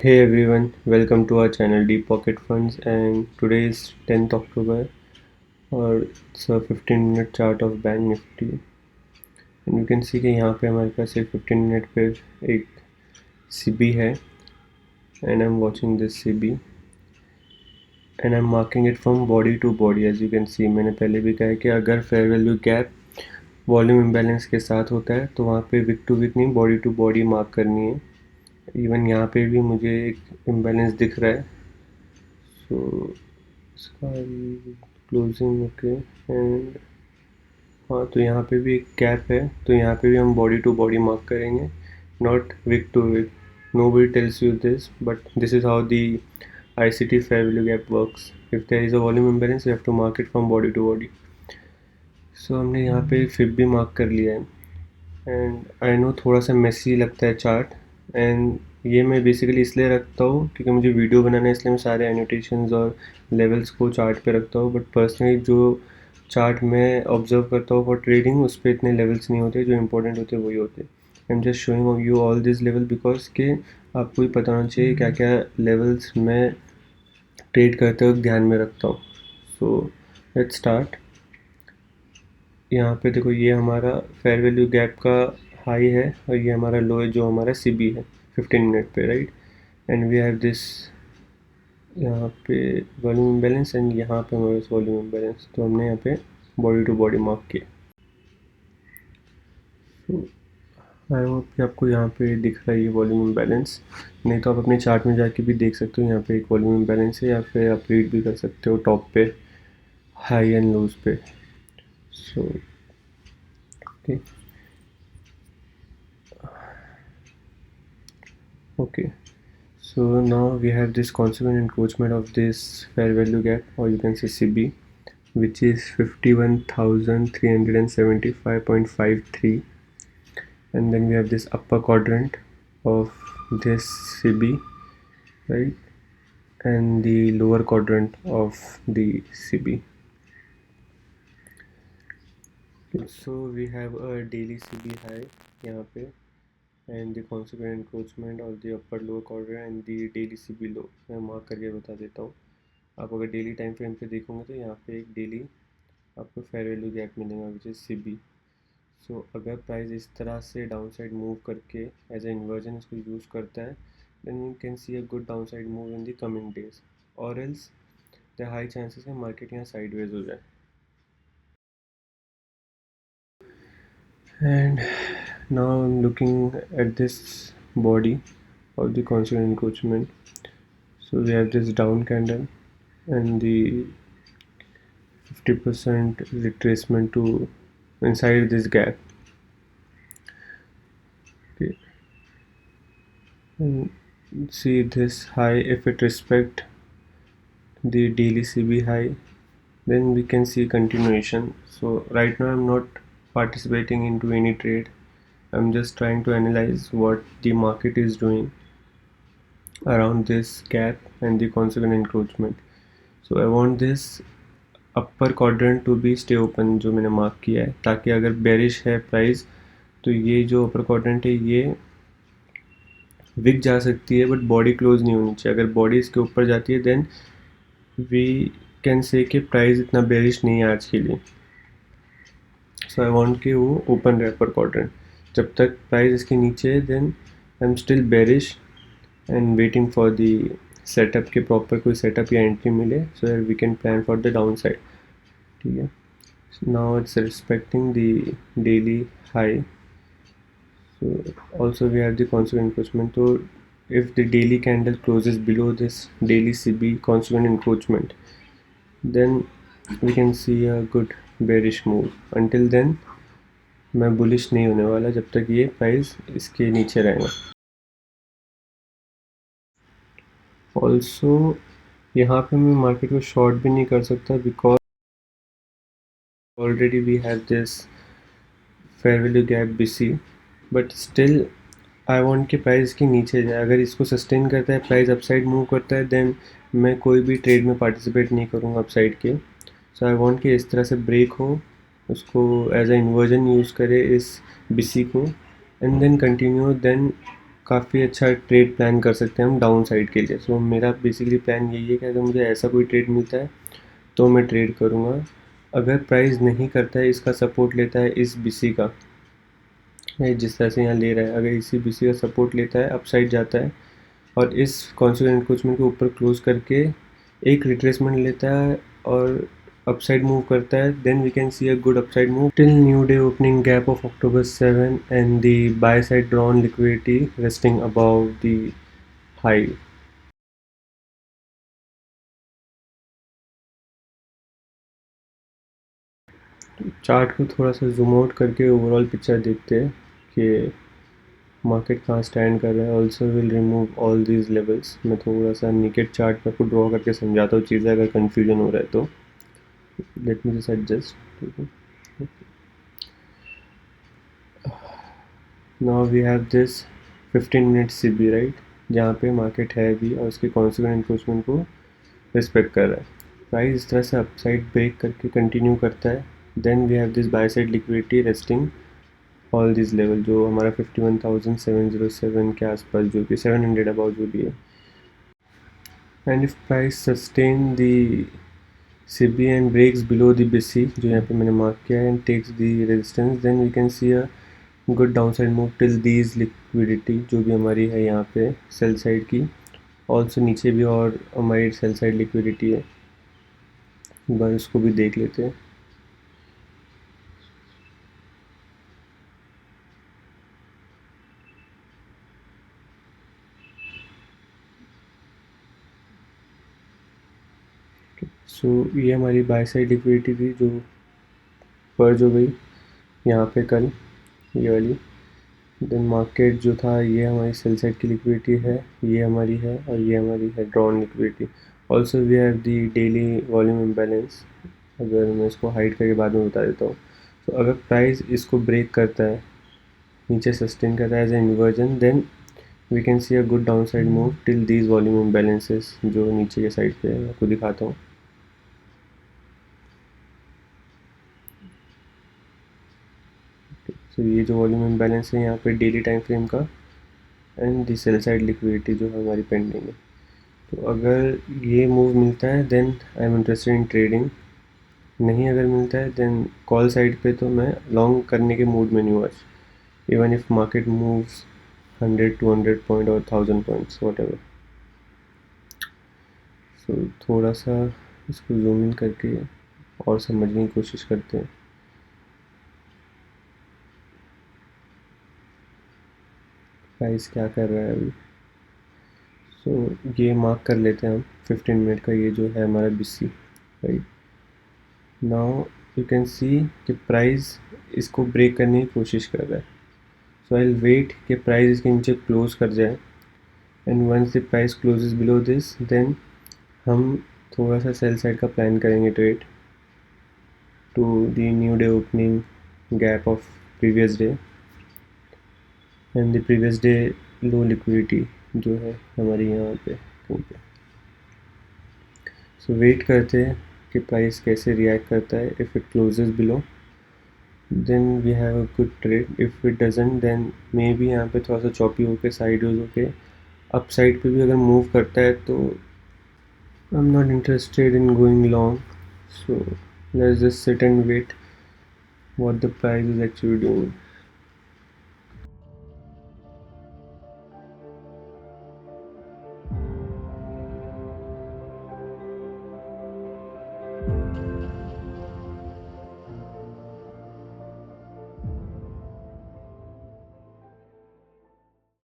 Hey everyone, welcome to our channel Deep Pocket Funds, and today is 10th October और it's a 15-minute chart of Bank Nifty and you can see कि यहाँ पे हमारे पास एक 15 minute पे एक CB है and I'm watching this CB and I'm marking it from body to body. as you can see, मैंने पहले भी कहा है कि अगर fair value gap volume imbalance के साथ होता है तो वहाँ पे विक टू विक नहीं, बॉडी टू बॉडी मार्क करनी है. इवन यहाँ पे भी मुझे एक इम्बैलेंस दिख रहा है, सो इसका क्लोजिंग ओके. एंड हाँ, तो यहाँ पे भी एक गैप है, तो यहाँ पे भी हम बॉडी टू बॉडी मार्क करेंगे, not wick to wick. Nobody tells you this, but this is how the ICT fair value gap works. If there is a volume imbalance, you have to mark it from body to body. So हमने यहाँ पे fib भी mark कर लिया है. And I know थोड़ा सा Messi लगता है चार्ट, एंड ये मैं बेसिकली इसलिए रखता हूँ क्योंकि मुझे वीडियो बनाना है, इसलिए मैं सारे एनोटेशंस और लेवल्स को चार्ट पे रखता हूँ. बट पर्सनली जो चार्ट में ऑब्जर्व करता हूँ फॉर ट्रेडिंग, उस पर इतने लेवल्स नहीं होते, जो इंपॉर्टेंट होते वही होते. I am just showing you all this level because के आपको ही पता होना चाहिए क्या क्या लेवल्स मैं ट्रेड करते वक्त ध्यान में रखता हूँ. So let's start. यहाँ पे देखो, ये हमारा फेयर वैल्यू गैप का हाई है और ये हमारा लो है जो हमारा CB है 15 मिनट पे, right. And we have this यहाँ पे वॉल्यूम इम्बैलेंस एंड यहाँ पे हमारे पास वॉल्यूम इम्बैलेंस, तो हमने यहाँ पे बॉडी टू बॉडी मार्क किया. आई होप कि आपको यहाँ पे दिख रहा है ये वॉल्यूम इम्बैलेंस. नहीं तो आप अपने चार्ट में जाके भी देख सकते हो, यहाँ पे एक वॉल्यूम इम्बैलेंस है, या फिर आप रीड भी कर सकते हो टॉप पे हाई एंड लोज पे. So okay okay. So now we have this consequent encroachment of this fair value gap, or you can say CB, which is 51,375.53, and then we have this upper quadrant of this CB, right, and the lower quadrant of the CB. Okay, so we have a daily CB high यहाँ पे, and the consequent encroachment of the upper lower quadrant and the daily CB low. मैं mark करके बता देता हूँ. आप अगर daily time frame पे देखोगे तो यहाँ पे एक डेली आपको फेयर वैल्यू गैप मिलेगा विच इज़ CB. सो अगर प्राइस इस तरह से डाउन साइड मूव करके एज ए इन्वर्जन इसको यूज़ करता है, then you can see a good down side move in the coming days, और एल्स द हाई चांसेस है मार्केट यहाँ साइडवेज हो जाए. And now I'm looking at this body of the constant encroachment. So we have this down candle and the 50% retracement to inside this gap. Okay. And see this high, if it respect the daily CB high, then we can see continuation. So right now I'm not participating into any trade. I'm just trying to analyze what the market is doing around this gap and the consequent encroachment. So I want this upper quadrant to be stay open जो मैंने mark किया है, ताकि अगर bearish है price तो ये जो अपर क्वाड्रेंट है ये विक जा सकती है, बट बॉडी क्लोज नहीं होनी चाहिए. अगर बॉडी इसके ऊपर जाती है देन वी कैन से कि प्राइस इतना बेरिश नहीं है आज के लिए. सो आई वांट कि वो ओपन रहे अपर क्वाड्रेंट. जब तक प्राइस इसके नीचे है then I am still bearish and waiting for the setup के प्रॉपर कोई सेटअप या एंट्री मिले, so that we can plan for the down side. ठीक है. Now it's respecting the daily high. So also we have the consequent encroachment. So if the daily candle closes below this daily CB consequent encroachment, then we can see a good bearish move. Until then मैं bullish नहीं होने वाला जब तक ये price इसके नीचे रहेगा. Also यहाँ पे मैं मार्केट को शॉर्ट भी नहीं कर सकता because already we have this fair value gap BC, but still I want कि प्राइस के नीचे जाए. अगर इसको सस्टेन करता है, प्राइस अपसाइड मूव करता है, देन मैं कोई भी ट्रेड में पार्टिसिपेट नहीं करूँगा अपसाइड के. सो आई वॉन्ट कि इस तरह से ब्रेक हो, उसको एज ए इन्वर्जन यूज़ करे इस BC को, एंड देन कंटिन्यू, देन काफ़ी अच्छा ट्रेड प्लान कर सकते हैं हम डाउन साइड के लिए। सो मेरा बेसिकली प्लान यही है कि अगर मुझे ऐसा कोई ट्रेड मिलता है तो मैं ट्रेड करूँगा। अगर प्राइस नहीं करता है, इसका सपोर्ट लेता है इस बीसी का, जिस तरह से यहाँ ले रहा है, अगर इसी बीसी का सपोर्ट लेता है, अपसाइड जाता है और इस कॉन्स्टिट्यूएंट एनक्रोचमेंट के ऊपर क्लोज करके एक रिट्रेसमेंट लेता है और upside move करता है, then we can see a good upside move till new day opening gap of October 7 and the buy side drawn liquidity resting above the high. Chart को थोड़ा सा जूम आउट करके overall picture देखते हैं कि market कहाँ stand कर रहा है। Also will remove all these levels. मैं थोड़ा सा निकेट चार्ट पे आपको ड्रॉ करके समझाता हूँ चीज़ें, अगर कन्फ्यूजन हो रहा है तो। Let me just adjust. Now we have this 15 minute CB right, जहाँ पे मार्केट है भी और उसके कॉन्सिक्वेंट एनक्रोचमेंट को रिस्पेक्ट कर रहा है। प्राइस इस तरह से अपसाइड ब्रेक करके कंटिन्यू करता है, then we have this buy side liquidity resting all this level, जो हमारा 51,707 के आसपास, जो कि 700 अबाउट जो भी है। And if price sustain the CB and breaks below the BC, जो यहाँ पे मैंने मार्क किया है, and takes the resistance, then we can see a good down side move till these liquidity, जो भी हमारी है यहाँ पे सेल साइड की। ऑल्सो नीचे भी और हमारी सेल साइड लिक्विडिटी है, एक बार इसको भी देख लेते हैं। सो ये हमारी बाय साइड लिक्विडिटी थी जो पर्ज हो गई यहाँ पे कल, ये वाली। देन मार्केट जो था, ये हमारी सेल साइड की लिक्विडिटी है, ये हमारी है, और ये हमारी है drawn liquidity. Also we have the daily volume imbalance, अगर मैं इसको हाइड करके बाद में बता देता हूँ। तो अगर प्राइस इसको ब्रेक करता है, नीचे सस्टेन करता है as a inversion, then we can see a good down side move till these volume imbalances, जो नीचे के साइड पे आपको दिखाता हूँ। तो ये जो वॉल्यूम इम्बैलेंस है यहाँ पे डेली टाइम फ्रेम का, and the sell side liquidity जो हमारी पेंडिंग है। तो अगर ये मूव मिलता है then I am interested in trading, नहीं अगर मिलता है देन कॉल साइड पे तो मैं लॉन्ग करने के मूड में नहीं हूँ आज, even if market moves 100-200 point और 1000 पॉइंट्स वॉट एवर। सो थोड़ा सा इसको जूम इन करके और समझने की कोशिश करते हैं प्राइस क्या कर रहा है अभी। सो ये मार्क कर लेते हैं हम 15 मिनट का, ये जो है हमारा BC right. Now you can सी कि प्राइस इसको ब्रेक करने की कोशिश कर रहा है। सो आई विल वेट कि प्राइस इसके नीचे क्लोज कर जाए, and once the price closes below this, then हम थोड़ा सा सेल साइड का प्लान करेंगे trade to the new day opening gap of previous day and the previous day low liquidity जो है हमारी यहाँ पे कहीं पे। सो वेट करते हैं कि प्राइस कैसे रिएक्ट करता है। If it closes below then we have a good trade, if it doesn't then may be यहाँ पे थोड़ा सा चॉपी होके साइड होके अप साइड पे भी अगर मूव करता है तो I am not interested in going long. So let's just sit and wait what the price is actually doing.